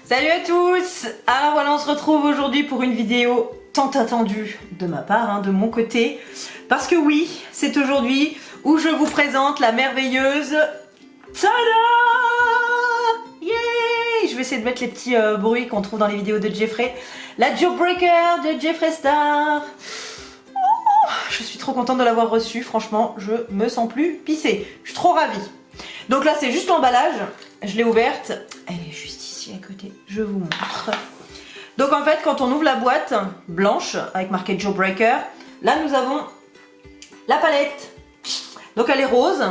Salut à tous. Alors voilà, on se retrouve aujourd'hui pour une vidéo tant attendue de ma part, de mon côté. Parce que oui, c'est aujourd'hui où je vous présente la merveilleuse... Tada! Yay! Je vais essayer de mettre les petits bruits qu'on trouve dans les vidéos de Jeffrey. La Jawbreaker de Jeffree Star. Oh, je suis trop contente de l'avoir reçue, franchement, je me sens plus pissée. Je suis trop ravie. Donc là, c'est juste l'emballage. Je l'ai ouverte. Elle est juste ici à côté. Je vous montre. Donc en fait, quand on ouvre la boîte blanche avec marqué Jawbreaker, là nous avons la palette. Donc elle est rose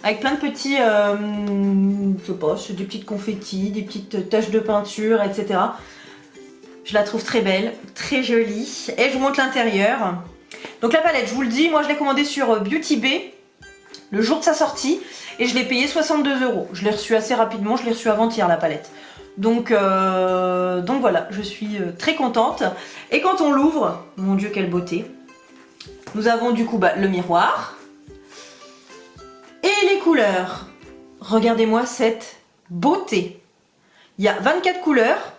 avec plein de petits, je sais pas, c'est des petites confettis, des petites taches de peinture, etc. Je la trouve très belle, très jolie. Et je vous montre l'intérieur. Donc la palette, je vous le dis, moi je l'ai commandée sur Beauty Bay le jour de sa sortie et je l'ai payé 62 €. Je l'ai reçue assez rapidement, je l'ai reçue avant-hier la palette. Donc voilà, je suis très contente. Et quand on l'ouvre, mon Dieu quelle beauté, nous avons du coup le miroir et les couleurs. Regardez-moi cette beauté. Il y a 24 couleurs.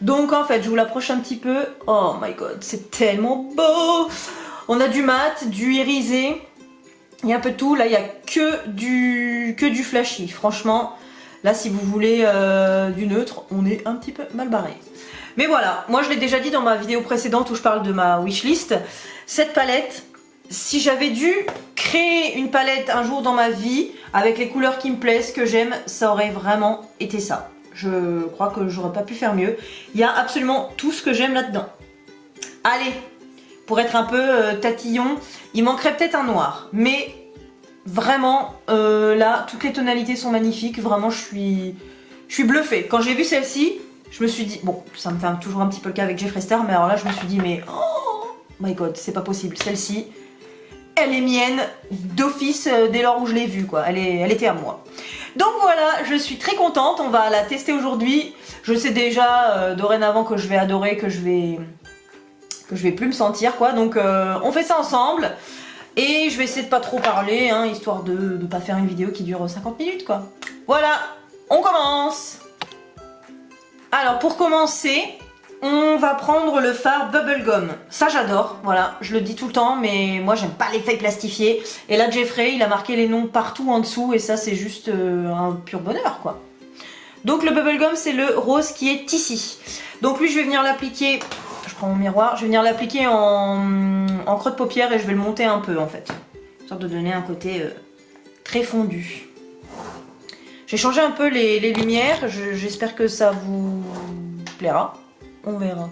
Donc en fait, je vous l'approche un petit peu. Oh my god, c'est tellement beau. On a du mat, du irisé. Il y a un peu de tout. Là, il n'y a que du flashy. Franchement, là, si vous voulez du neutre, on est un petit peu mal barré. Mais voilà, moi, je l'ai déjà dit dans ma vidéo précédente où je parle de ma wishlist. Cette palette, si j'avais dû créer une palette un jour dans ma vie, avec les couleurs qui me plaisent, que j'aime, ça aurait vraiment été ça. Je crois que j'aurais pas pu faire mieux. Il y a absolument tout ce que j'aime là-dedans. Allez, pour être un peu tatillon, il manquerait peut-être un noir. Mais vraiment, là, toutes les tonalités sont magnifiques. Vraiment, je suis bluffée. Quand j'ai vu celle-ci, je me suis dit... Bon, ça me fait toujours un petit peu le cas avec Jeffree Star, mais alors là, je me suis dit, mais... Oh my god, c'est pas possible. Celle-ci, elle est mienne d'office dès lors où je l'ai vue, quoi. Elle était à moi. Donc voilà, je suis très contente. On va la tester aujourd'hui. Je sais déjà dorénavant que je vais adorer, que je vais plus me sentir, quoi. Donc on fait ça ensemble. Et je vais essayer de pas trop parler, histoire de pas faire une vidéo qui dure 50 minutes, quoi. Voilà, on commence. Alors pour commencer, on va prendre le fard Bubblegum. Ça j'adore, voilà, je le dis tout le temps, mais moi j'aime pas les feuilles plastifiées. Et là Jeffrey, il a marqué les noms partout en dessous, et ça c'est juste un pur bonheur, quoi. Donc le Bubblegum, c'est le rose qui est ici. Donc lui, je vais venir l'appliquer, je prends mon miroir, je vais venir l'appliquer en creux de paupière et je vais le monter un peu en fait. Histoire de donner un côté très fondu. J'ai changé un peu les lumières, j'espère que ça vous plaira. On verra.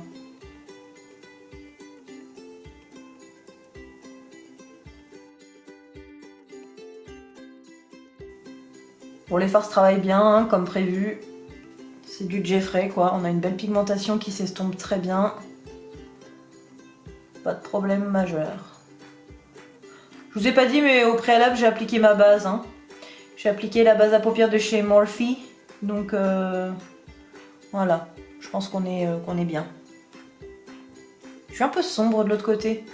Bon, les farces travaillent bien, comme prévu. C'est du Jeffrey, quoi. On a une belle pigmentation qui s'estompe très bien. Pas de problème majeur. Je vous ai pas dit, mais au préalable, j'ai appliqué ma base. J'ai appliqué la base à paupières de chez Morphe. Donc, voilà. Je pense qu'on est bien. Je suis un peu sombre de l'autre côté.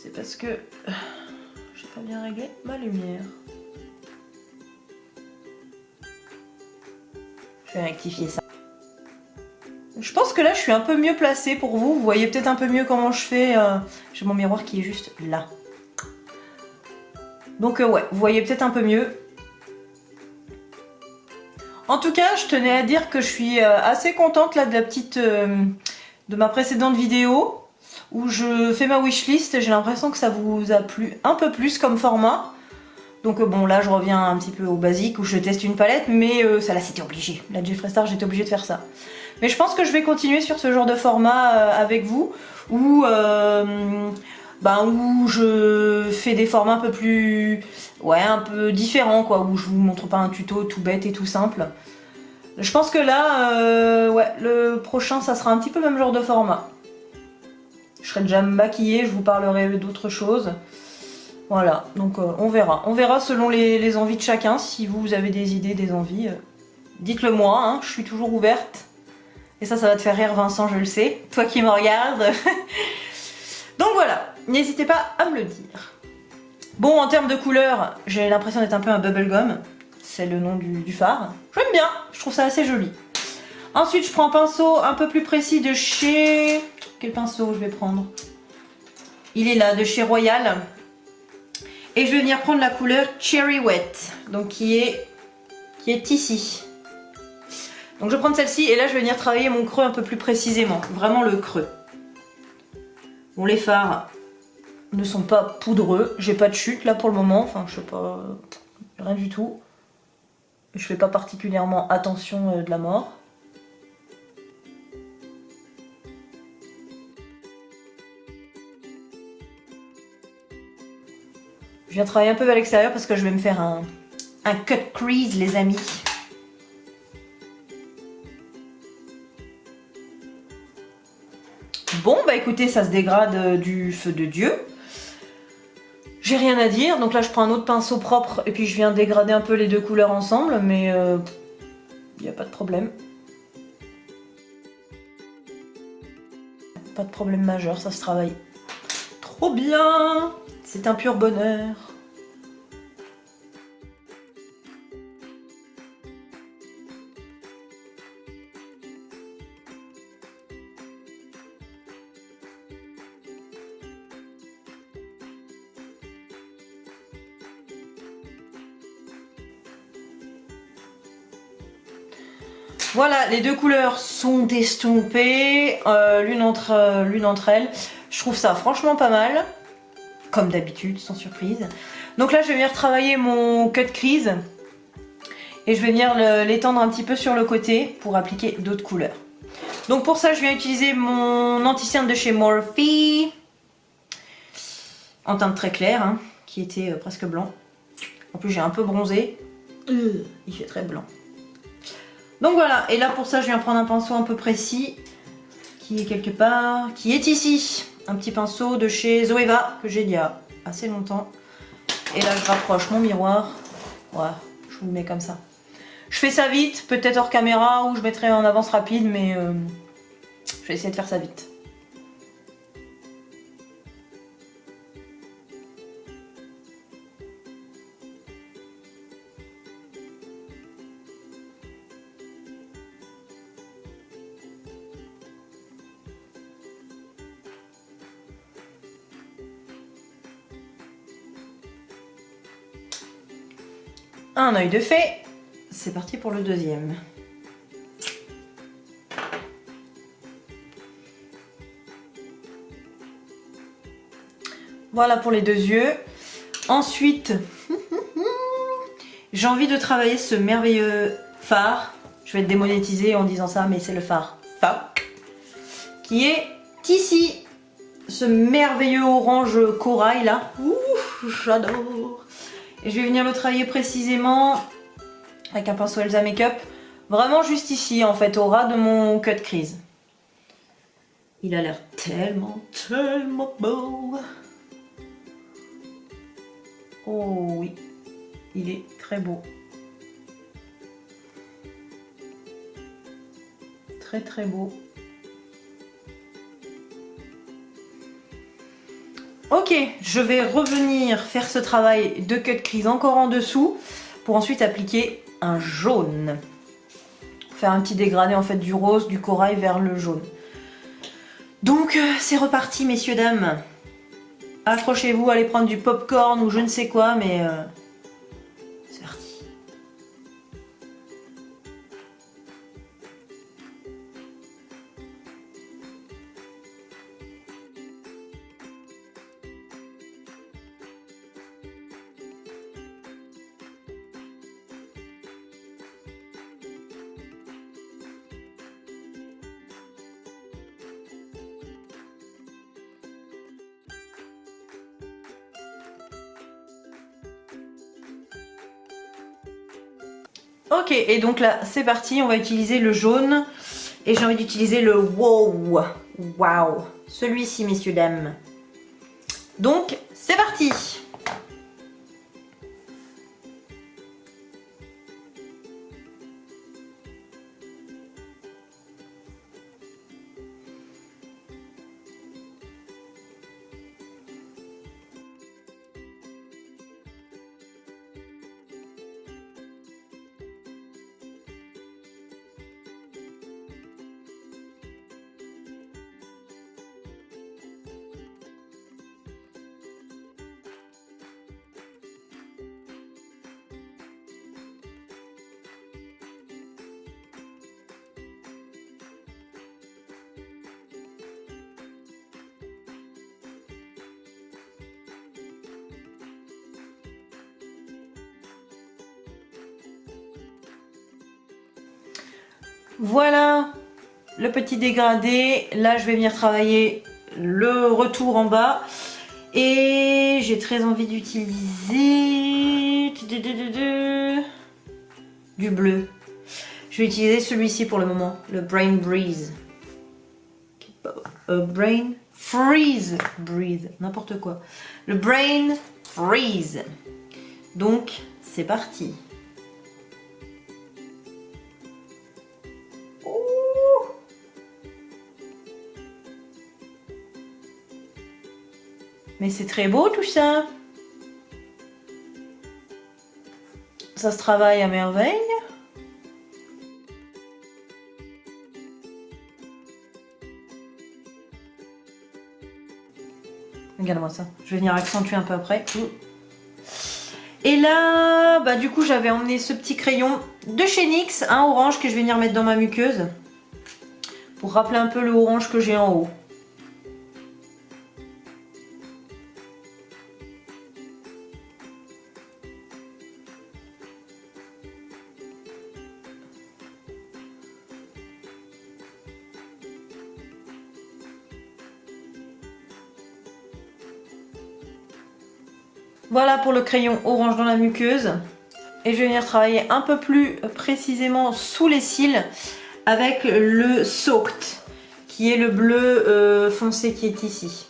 C'est parce que j'ai pas bien réglé ma lumière. Je vais rectifier ça. Je pense que là je suis un peu mieux placée pour vous. Vous voyez peut-être un peu mieux comment je fais. J'ai mon miroir qui est juste là. Donc ouais, vous voyez peut-être un peu mieux. En tout cas, je tenais à dire que je suis assez contente là de la petite... de ma précédente vidéo où je fais ma wishlist. J'ai l'impression que ça vous a plu un peu plus comme format. Donc bon, là je reviens un petit peu au basique où je teste une palette, mais ça là c'était obligé. La Jeffree Star, j'étais obligée de faire ça. Mais je pense que je vais continuer sur ce genre de format avec vous, où je fais des formats un peu plus... Ouais, un peu différents, quoi, où je vous montre pas un tuto tout bête et tout simple. Je pense que là, ouais, le prochain, ça sera un petit peu le même genre de format. Je serai déjà maquillée, je vous parlerai d'autres choses. Voilà, donc on verra. On verra selon les envies de chacun. Si vous avez des idées, des envies, dites-le moi, je suis toujours ouverte. Et ça va te faire rire Vincent, je le sais. Toi qui me regardes. Donc voilà, n'hésitez pas à me le dire. Bon, en termes de couleur, j'ai l'impression d'être un peu un bubblegum. C'est le nom du fard. J'aime bien, je trouve ça assez joli. Ensuite, je prends un pinceau un peu plus précis de chez... Quel pinceau je vais prendre? Il est là, de chez Royal. Et je vais venir prendre la couleur Cherry Wet, donc qui est ici. Donc je vais prendre celle-ci et là je vais venir travailler mon creux un peu plus précisément, vraiment le creux. Bon, les fards ne sont pas poudreux, j'ai pas de chute là pour le moment, enfin je sais pas, rien du tout. Je fais pas particulièrement attention de la mort. Je viens travailler un peu vers l'extérieur parce que je vais me faire un cut crease, les amis. Bon, bah écoutez, ça se dégrade du feu de Dieu. J'ai rien à dire, donc là je prends un autre pinceau propre et puis je viens dégrader un peu les deux couleurs ensemble, mais il n'y a pas de problème. Pas de problème majeur, ça se travaille trop bien. C'est un pur bonheur. Voilà, les deux couleurs sont estompées, l'une entre elles. Je trouve ça franchement pas mal, comme d'habitude, sans surprise. Donc là, je vais venir travailler mon cut crease et je vais venir l'étendre un petit peu sur le côté pour appliquer d'autres couleurs. Donc pour ça, je viens utiliser mon anti-cerne de chez Morphe, en teinte très claire, hein, qui était presque blanc. En plus, j'ai un peu bronzé. Il fait très blanc. Donc voilà, et là pour ça je viens prendre un pinceau un peu précis qui est quelque part, qui est ici. Un petit pinceau de chez Zoeva que j'ai il y a assez longtemps. Et là je rapproche mon miroir. Voilà, je vous le mets comme ça. Je fais ça vite, peut-être hors caméra ou je mettrai en avance rapide, mais je vais essayer de faire ça vite. Un œil de fée, c'est parti pour le deuxième. Voilà pour les deux yeux. Ensuite, j'ai envie de travailler ce merveilleux fard. Je vais être démonétisée en disant ça, mais c'est le fard Fuck, qui est ici. Ce merveilleux orange corail là. Ouh, j'adore. Et je vais venir le travailler précisément avec un pinceau Elsa Makeup. Vraiment juste ici en fait, au ras de mon cut crease. Il a l'air tellement beau. Oh oui, il est très beau. Très beau. Ok, je vais revenir faire ce travail de cut crease encore en dessous pour ensuite appliquer un jaune. Faire un petit dégradé en fait du rose, du corail vers le jaune. Donc c'est reparti messieurs dames. Accrochez-vous, allez prendre du popcorn ou je ne sais quoi, mais c'est parti. Ok, et donc là, c'est parti, on va utiliser le jaune. Et j'ai envie d'utiliser le wow. Wow. Celui-ci, messieurs, dames. Donc, c'est parti. Voilà le petit dégradé. Là, je vais venir travailler le retour en bas. Et j'ai très envie d'utiliser du bleu. Je vais utiliser celui-ci pour le moment, le Brain Breeze. Brain Freeze Breathe, n'importe quoi. Le Brain Freeze. Donc, c'est parti. Mais c'est très beau tout ça. Ça se travaille à merveille. Regarde-moi ça. Je vais venir accentuer un peu après. Et là, bah du coup, j'avais emmené ce petit crayon de chez NYX, un orange que je vais venir mettre dans ma muqueuse. Pour rappeler un peu le orange que j'ai en haut. Voilà pour le crayon orange dans la muqueuse. Et je vais venir travailler un peu plus précisément sous les cils avec le Soaked, qui est le bleu foncé qui est ici.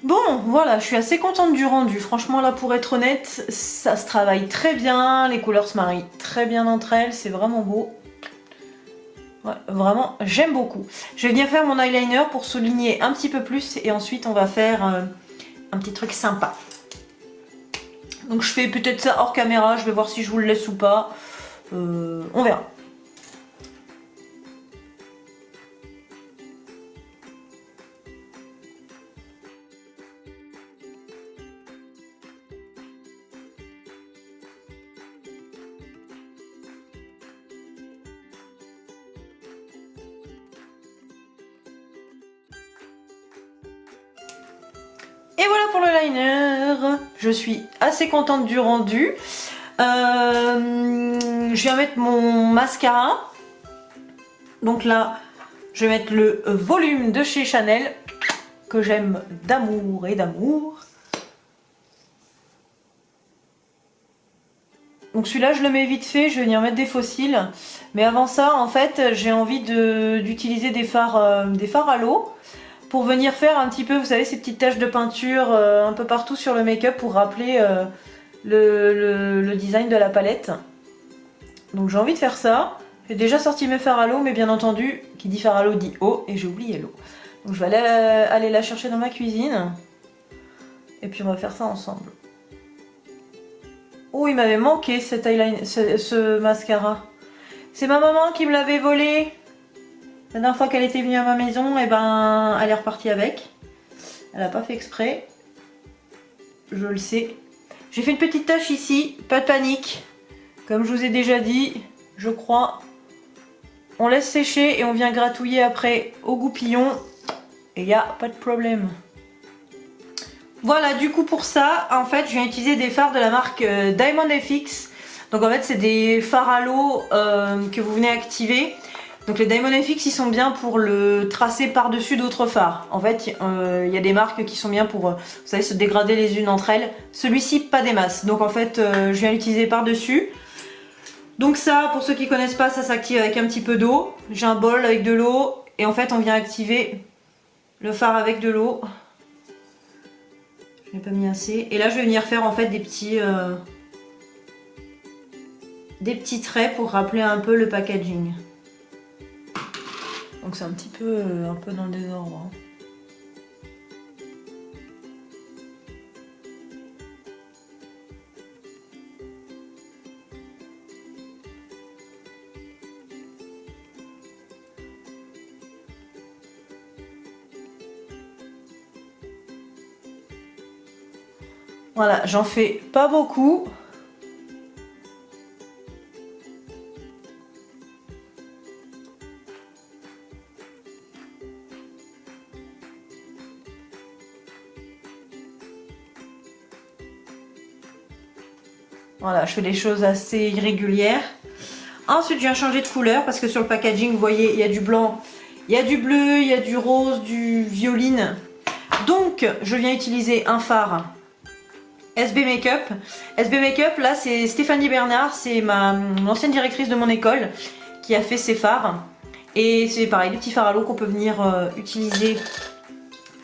Bon, voilà, je suis assez contente du rendu. Franchement, là, pour être honnête, ça se travaille très bien. Les couleurs se marient très bien entre elles. C'est vraiment beau. Ouais, vraiment, j'aime beaucoup. Je vais venir faire mon eyeliner pour souligner un petit peu plus. Et ensuite, on va faire un petit truc sympa. Donc, je fais peut-être ça hors caméra. Je vais voir si je vous le laisse ou pas. On verra. Et voilà pour le liner. Je suis assez contente du rendu. Je viens mettre mon mascara. Donc là, je vais mettre le volume de chez Chanel, que j'aime d'amour et d'amour. Donc celui-là, je le mets vite fait, je vais venir mettre des fossiles. Mais avant ça, en fait, j'ai envie d'utiliser des fards à l'eau pour venir faire un petit peu, vous savez, ces petites taches de peinture un peu partout sur le make-up pour rappeler le design de la palette. Donc j'ai envie de faire ça. J'ai déjà sorti mes fards à l'eau, mais bien entendu, qui dit fard à l'eau dit eau, et j'ai oublié l'eau. Donc je vais aller la chercher dans ma cuisine. Et puis on va faire ça ensemble. Oh, il m'avait manqué cet eyeliner, ce mascara. C'est ma maman qui me l'avait volé. La dernière fois qu'elle était venue à ma maison, et ben, elle est repartie avec. Elle n'a pas fait exprès. Je le sais. J'ai fait une petite tache ici, pas de panique. Comme je vous ai déjà dit, je crois. On laisse sécher et on vient gratouiller après au goupillon. Et il n'y a pas de problème. Voilà, du coup pour ça, en fait, je viens utiliser des fards de la marque Diamond FX. Donc en fait, c'est des fards à l'eau que vous venez activer. Donc les Diamond FX, ils sont bien pour le tracer par-dessus d'autres fards. En fait, il y a des marques qui sont bien pour, vous savez, se dégrader les unes entre elles. Celui-ci, pas des masses. Donc en fait, je viens l'utiliser par-dessus. Donc ça, pour ceux qui connaissent pas, ça s'active avec un petit peu d'eau. J'ai un bol avec de l'eau. Et en fait, on vient activer le fard avec de l'eau. Je n'ai pas mis assez. Et là, je vais venir faire en fait des petits traits pour rappeler un peu le packaging. Donc c'est un peu dans le désordre. Hein. Voilà, j'en fais pas beaucoup. Voilà, je fais des choses assez irrégulières. Ensuite, je viens changer de couleur parce que sur le packaging, vous voyez, il y a du blanc, il y a du bleu, il y a du rose, du violine. Donc, je viens utiliser un fard SB Makeup. SB Makeup, là, c'est Stéphanie Bernard, c'est mon ancienne directrice de mon école qui a fait ces fards. Et c'est pareil, des petits fards à l'eau qu'on peut venir utiliser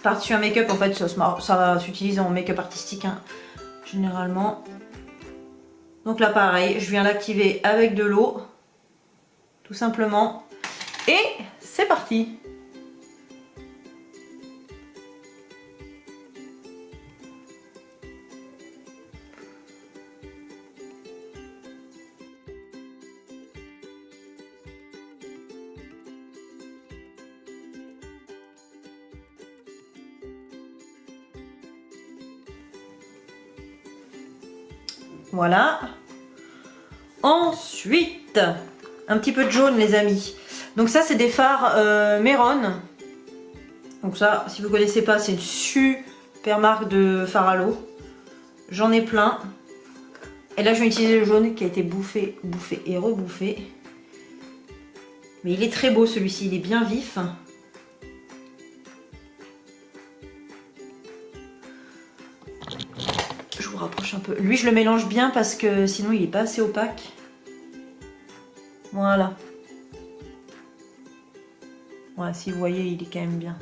par-dessus un make-up. En fait, ça s'utilise en make-up artistique, hein, généralement. Donc là pareil, je viens l'activer avec de l'eau, tout simplement. Et c'est parti! Voilà. Ensuite, un petit peu de jaune les amis. Donc ça c'est des fards Meron. Donc ça, si vous connaissez pas, c'est une super marque de fard à l'eau. J'en ai plein. Et là je vais utiliser le jaune qui a été bouffé, bouffé et rebouffé. Mais il est très beau celui-ci, il est bien vif. Je vous rapproche un peu. Lui je le mélange bien parce que sinon il est pas assez opaque. Voilà. Voilà, si vous voyez, il est quand même bien.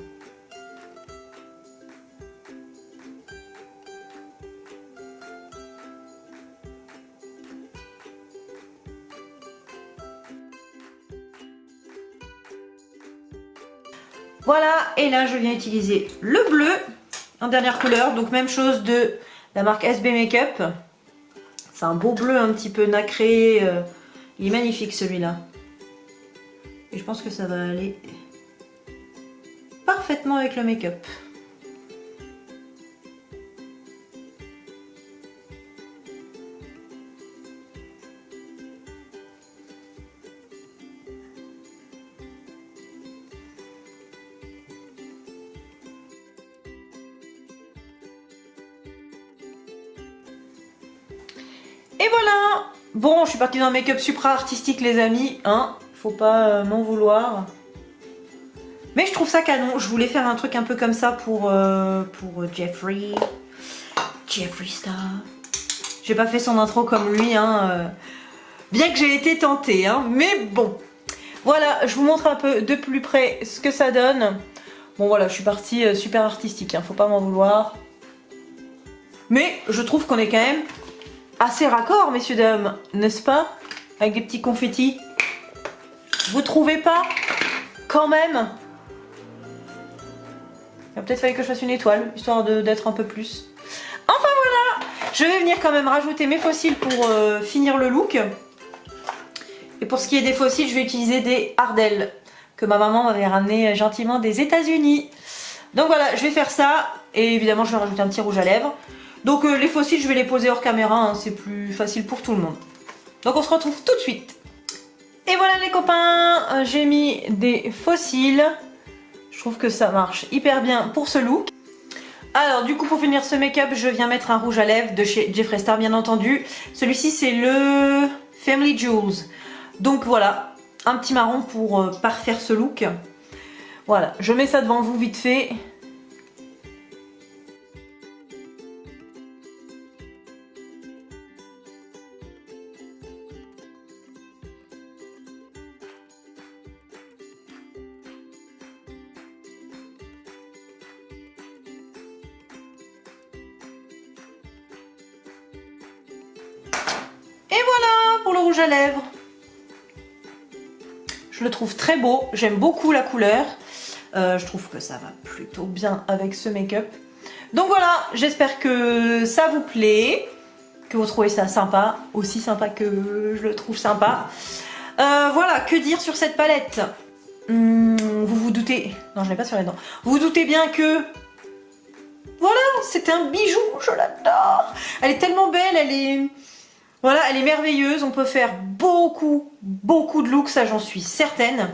Voilà, et là je viens utiliser le bleu en dernière couleur, donc même chose de la marque SB Makeup. C'est un beau bleu un petit peu nacré, il est magnifique celui-là. Et je pense que ça va aller parfaitement avec le make-up. Et voilà! Bon, je suis partie dans un make-up supra artistique les amis, hein, faut pas m'en vouloir. Mais je trouve ça canon, je voulais faire un truc un peu comme ça pour Jeffree Star. J'ai pas fait son intro comme lui, hein, bien que j'ai été tentée, hein, mais bon. Voilà, je vous montre un peu de plus près ce que ça donne. Bon voilà, je suis partie super artistique, hein, faut pas m'en vouloir. Mais je trouve qu'on est quand même assez raccord, messieurs dames, n'est-ce pas? Avec des petits confettis. Vous trouvez pas? Quand même? Il a peut-être fallu que je fasse une étoile, histoire d'être un peu plus. Enfin voilà! Je vais venir quand même rajouter mes fossiles pour finir le look. Et pour ce qui est des fossiles, je vais utiliser des Ardell que ma maman m'avait ramené gentiment des États-Unis. Donc voilà, je vais faire ça. Et évidemment, je vais rajouter un petit rouge à lèvres. Donc les fossiles, je vais les poser hors caméra, hein, c'est plus facile pour tout le monde. Donc on se retrouve tout de suite. Et voilà les copains, j'ai mis des fossiles. Je trouve que ça marche hyper bien pour ce look. Alors du coup pour finir ce make-up, je viens mettre un rouge à lèvres de chez Jeffree Star bien entendu. Celui-ci c'est le Family Jewels. Donc voilà, un petit marron pour parfaire ce look. Voilà, je mets ça devant vous vite fait. Et voilà pour le rouge à lèvres. Je le trouve très beau, j'aime beaucoup la couleur. Je trouve que ça va plutôt bien avec ce make-up. Donc voilà, j'espère que ça vous plaît, que vous trouvez ça sympa, aussi sympa que je le trouve sympa. Voilà, que dire sur cette palette? Vous vous doutez... Non, je n'ai pas sur les dents. Vous vous doutez bien que... Voilà, c'est un bijou, je l'adore. Elle est tellement belle, elle est... Voilà, elle est merveilleuse, on peut faire beaucoup de looks, ça j'en suis certaine.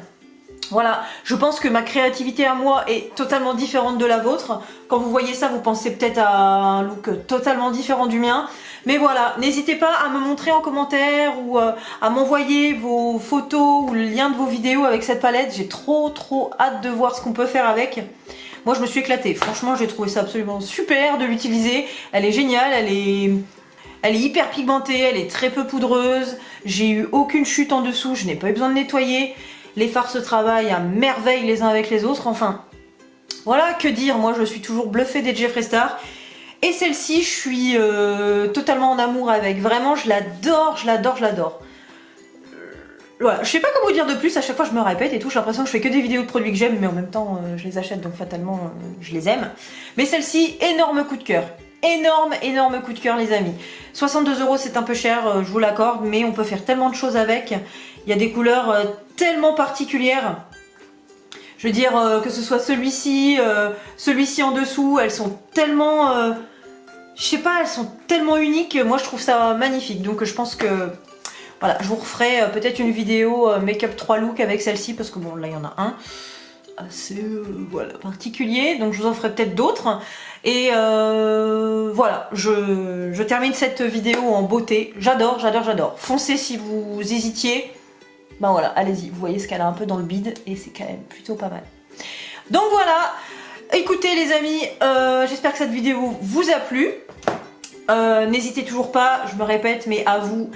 Voilà, je pense que ma créativité à moi est totalement différente de la vôtre. Quand vous voyez ça, vous pensez peut-être à un look totalement différent du mien. Mais voilà, n'hésitez pas à me montrer en commentaire ou à m'envoyer vos photos ou le lien de vos vidéos avec cette palette. J'ai trop hâte de voir ce qu'on peut faire avec. Moi, je me suis éclatée. Franchement, j'ai trouvé ça absolument super de l'utiliser. Elle est géniale, elle est hyper pigmentée, elle est très peu poudreuse. J'ai eu aucune chute en dessous, je n'ai pas eu besoin de nettoyer. Les fards se travaillent à merveille les uns avec les autres, enfin, voilà, que dire, moi je suis toujours bluffée des Jeffree Star. Et celle-ci, je suis totalement en amour avec, vraiment, je l'adore. Voilà, je sais pas comment vous dire de plus, à chaque fois je me répète et tout, j'ai l'impression que je fais que des vidéos de produits que j'aime, mais en même temps, je les achète, donc fatalement, je les aime. Mais celle-ci, énorme coup de cœur. Énorme coup de cœur les amis. 62 € c'est un peu cher, je vous l'accorde, mais on peut faire tellement de choses avec. Il y a des couleurs tellement particulières. Je veux dire que ce soit celui-ci, celui-ci en dessous, elles sont tellement... je sais pas, elles sont tellement uniques, moi je trouve ça magnifique. Donc je pense que... Voilà, je vous referai peut-être une vidéo make-up 3 looks avec celle-ci, parce que bon là il y en a un assez voilà, particulier, donc je vous en ferai peut-être d'autres. Et voilà, je termine cette vidéo en beauté. J'adore. Foncez si vous hésitiez. Ben voilà, allez-y, vous voyez ce qu'elle a un peu dans le bide et c'est quand même plutôt pas mal. Donc voilà, écoutez les amis, j'espère que cette vidéo vous a plu. N'hésitez toujours pas, je me répète, mais à vous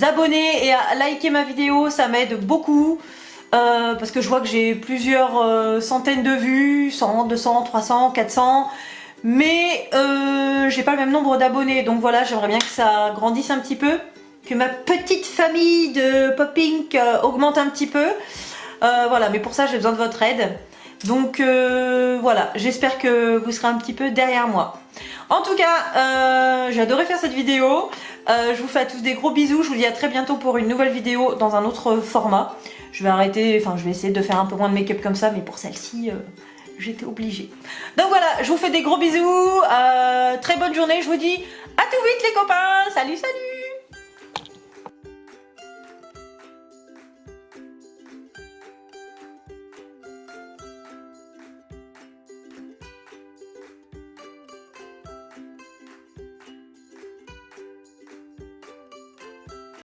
abonner et à liker ma vidéo, ça m'aide beaucoup. Parce que je vois que j'ai plusieurs centaines de vues, 100, 200, 300, 400, mais j'ai pas le même nombre d'abonnés, donc voilà, j'aimerais bien que ça grandisse un petit peu, que ma petite famille de Pop-Ink augmente un petit peu, voilà, mais pour ça j'ai besoin de votre aide, donc voilà, j'espère que vous serez un petit peu derrière moi. En tout cas, j'ai adoré faire cette vidéo, je vous fais à tous des gros bisous, je vous dis à très bientôt pour une nouvelle vidéo dans un autre format. Je vais arrêter, enfin je vais essayer de faire un peu moins de make-up comme ça, mais pour celle-ci, j'étais obligée. Donc voilà, je vous fais des gros bisous, très bonne journée, je vous dis à tout vite les copains, salut